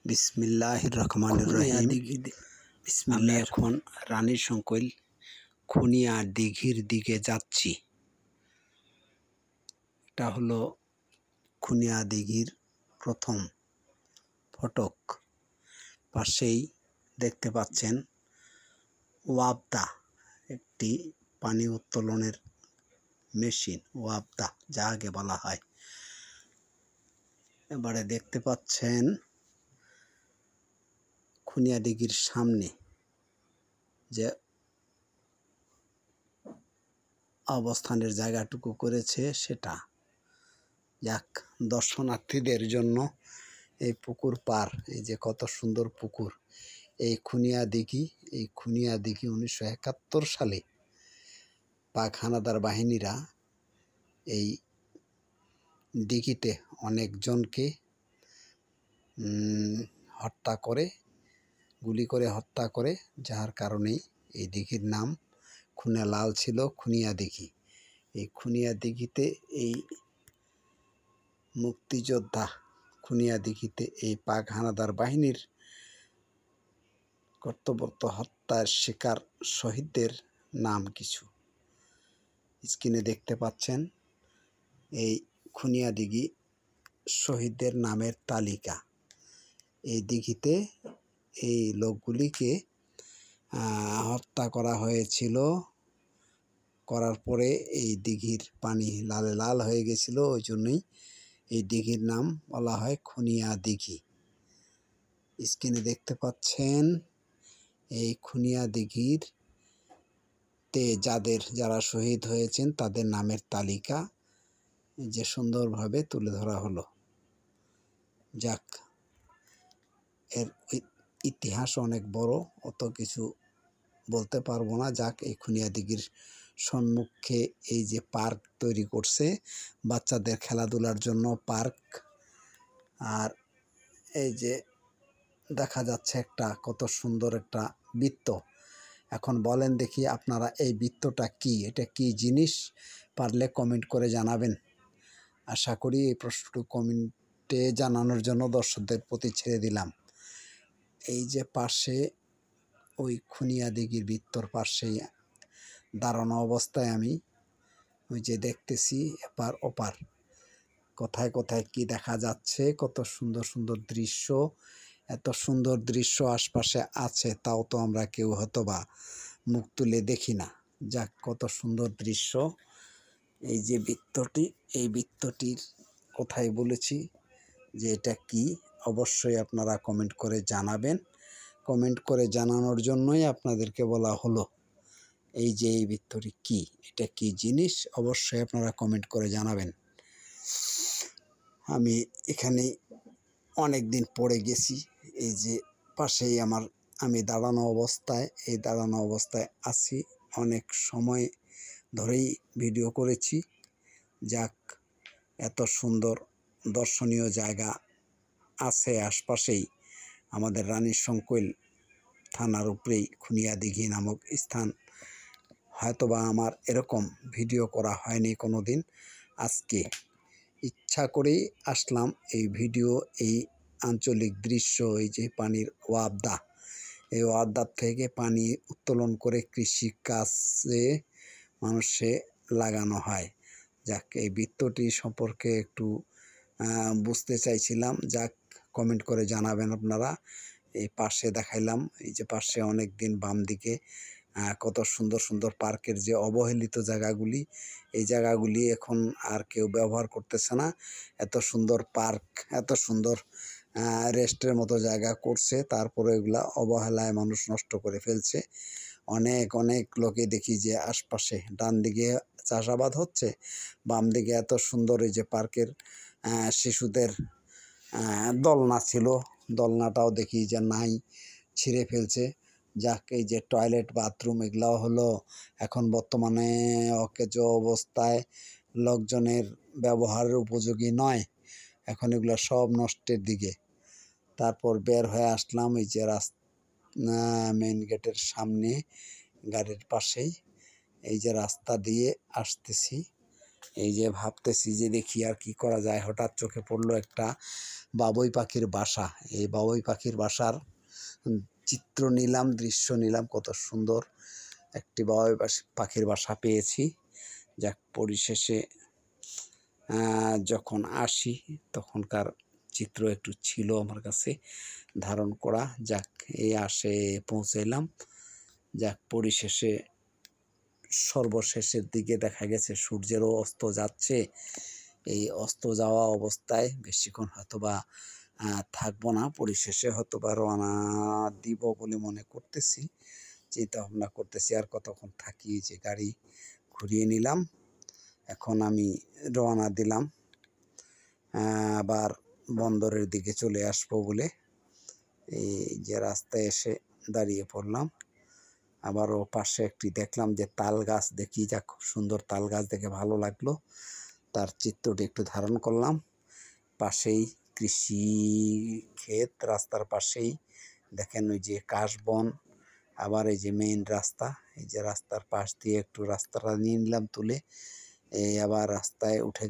বিসমিল্লাহির রহমানির রহিম। আমি এখন রানীর সংকৈল খুনিয়া দিঘির দিকে যাচ্ছি। এটা হলো খুনিয়া দিঘির প্রথম ফটক। পাশেই দেখতে পাচ্ছেন ওয়াবদা, একটি পানি উত্তোলনের মেশিন, ওয়াবদা যাকে বলা হয়। এবারে দেখতে পাচ্ছেন খুনিয়া দিঘির সামনে যে অবস্থানের জায়গাটুকু করেছে সেটা যাক দর্শনার্থীদের জন্য এই পুকুর পার, এই যে কত সুন্দর পুকুর, এই খুনিয়া দিঘি। এই খুনিয়া দিঘি 1971 সালে পাক হানাদার বাহিনীরা এই দিঘিতে অনেকজনকে হত্যা করে, গুলি করে হত্যা করে, যার কারণে এই দিঘির নাম খুনে লাল ছিল খুনিয়া দিঘি। এই খুনিয়া দিঘিতে এই মুক্তিযোদ্ধা খুনিয়া দিঘিতে এই পাক হানাদার বাহিনীর কর্তব্যরত হত্যার শিকার শহীদদের নাম কিছু স্ক্রিনে দেখতে পাচ্ছেন। এই খুনিয়া দিঘি শহীদদের নামের তালিকা। এই দিঘিতে এই লোকগুলিকে হত্যা করা হয়েছিল। করার পরে এই দিঘির পানি লালে লাল হয়ে গেছিল, ওই জন্যই এই দিঘির নাম বলা হয় খুনিয়া দিঘি। স্ক্রিনে দেখতে পাচ্ছেন এই খুনিয়া দিঘির তে যারা শহীদ হয়েছেন তাদের নামের তালিকা যে সুন্দরভাবে তুলে ধরা হলো। যাক, এর ইতিহাস অনেক বড়, অত কিছু বলতে পারবো না। যাক, এই খুনিয়া দিঘির সম্মুখে এই যে পার্ক তৈরি করছে বাচ্চাদের খেলাধুলার জন্য পার্ক, আর এই যে দেখা যাচ্ছে একটা কত সুন্দর একটা বৃত্ত। এখন বলেন দেখি আপনারা এই বৃত্তটা কি, এটা কি জিনিস, পারলে কমেন্ট করে জানাবেন। আশা করি এই প্রশ্নটি কমেন্টে জানানোর জন্য দর্শকদের প্রতি ছেড়ে দিলাম। এই যে পাশে ওই খুনিয়া দিঘির বৃত্তর পাশেই দাঁড়ানো অবস্থায় আমি ওই যে দেখতেছি এপার ওপার কোথায় কোথায় কি দেখা যাচ্ছে, কত সুন্দর সুন্দর দৃশ্য। এত সুন্দর দৃশ্য আশপাশে আছে, তাও তো আমরা কেউ হয়তো বা মুখ তুলে দেখি না। যাক, কত সুন্দর দৃশ্য। এই যে বৃত্তটি, এই বৃত্তটির কোথায় বলেছি যে এটা কি, অবশ্যই আপনারা কমেন্ট করে জানাবেন। কমেন্ট করে জানানোর জন্যই আপনাদেরকে বলা হলো এই যে এই বৃত্তটি কি, এটা কি জিনিস, অবশ্যই আপনারা কমেন্ট করে জানাবেন। আমি এখানে অনেক দিন পরে গেছি। এই যে পাশেই আমি দাঁড়ানো অবস্থায় আছি, অনেক সময় ধরেই ভিডিও করেছি। যাক, এত সুন্দর দর্শনীয় জায়গা আছে আশপাশেই। আমাদের রানীর সংকৈল থানার উপরেই খুনিয়া দিঘি নামক স্থান। হয়তোবা আমার এরকম ভিডিও করা হয়নি কোনো দিন। আজকে ইচ্ছা করেই আসলাম এই ভিডিও, এই আঞ্চলিক দৃশ্য, এই যে পানির ওয়াবদা, এই ওয়াবদার থেকে পানি উত্তোলন করে কৃষি কাজে মানুষে লাগানো হয়। যাক, এই বৃত্তটি সম্পর্কে একটু বুঝতে চাইছিলাম। যাক, কমেন্ট করে জানাবেন আপনারা। এই পাশে দেখাইলাম, এই যে পাশে অনেক দিন বাম দিকে কত সুন্দর সুন্দর পার্কের যে অবহেলিত জায়গাগুলি, এই জায়গাগুলি এখন আর কেউ ব্যবহার করতেছে না। এত সুন্দর পার্ক, এত সুন্দর রেস্টের মতো জায়গা করছে, তারপরে এগুলা অবহেলায় মানুষ নষ্ট করে ফেলছে। অনেক অনেক লোকে দেখি যে আশপাশে ডান দিকে চাষাবাদ হচ্ছে, বাম দিকে এত সুন্দর এই যে পার্কের শিশুদের দোলনা ছিল, দোলনাটাও দেখি যে নাই, ছিঁড়ে ফেলছে। যাক, এই যে টয়লেট বাথরুম এগুলাও হলো এখন বর্তমানে অকেজো অবস্থায়, লোকজনের ব্যবহারের উপযোগী নয়, এখন এগুলো সব নষ্টের দিকে। তারপর বের হয়ে আসলাম এই যে মেইন গেটের সামনে, গাড়ির পাশেই এই যে রাস্তা দিয়ে আসতেছি। এই যে ভাবতেছি যে দেখি আর কি করা যায়, হঠাৎ চোখে পড়লো একটা বাবুই পাখির বাসা। এই বাবুই পাখির বাসার চিত্র নিলাম, দৃশ্য নিলাম, কত সুন্দর একটি বাবুই পাখির বাসা পেয়েছি। যাক, পরিশেষে যখন আসি তখনকার চিত্র একটু ছিল আমার কাছে ধারণ করা। যাক, এই আসে পৌঁছাইলাম। যাক, পরিশেষে সর্বশেষের দিকে দেখা গেছে সূর্যেরও অস্ত যাচ্ছে। এই অস্ত যাওয়া অবস্থায় বেশিক্ষণ হয়তোবা থাকবো না, পরিশেষে হয়তোবা রওনা দিব বলে মনে করতেছি, চিন্তা ভাবনা করতেছি আর কতক্ষণ থাকি। যে গাড়ি ঘুরিয়ে নিলাম, এখন আমি রওনা দিলাম আবার বন্দরের দিকে চলে আসবো বলে। এই যে রাস্তায় এসে দাঁড়িয়ে পড়লাম, আবারও পাশে একটি দেখলাম যে তাল গাছ, দেখি যা খুব সুন্দর তাল গাছ, দেখে ভালো লাগলো, তার চিত্রটি একটু ধারণ করলাম। পাশেই কৃষি ক্ষেত, রাস্তার পাশেই দেখেন ওই যে কাশবন, আবার এই যে মেইন রাস্তা, এই যে রাস্তার পাশ দিয়ে একটু রাস্তাটা নিয়ে নিলাম তুলে, এই আবার রাস্তায় উঠে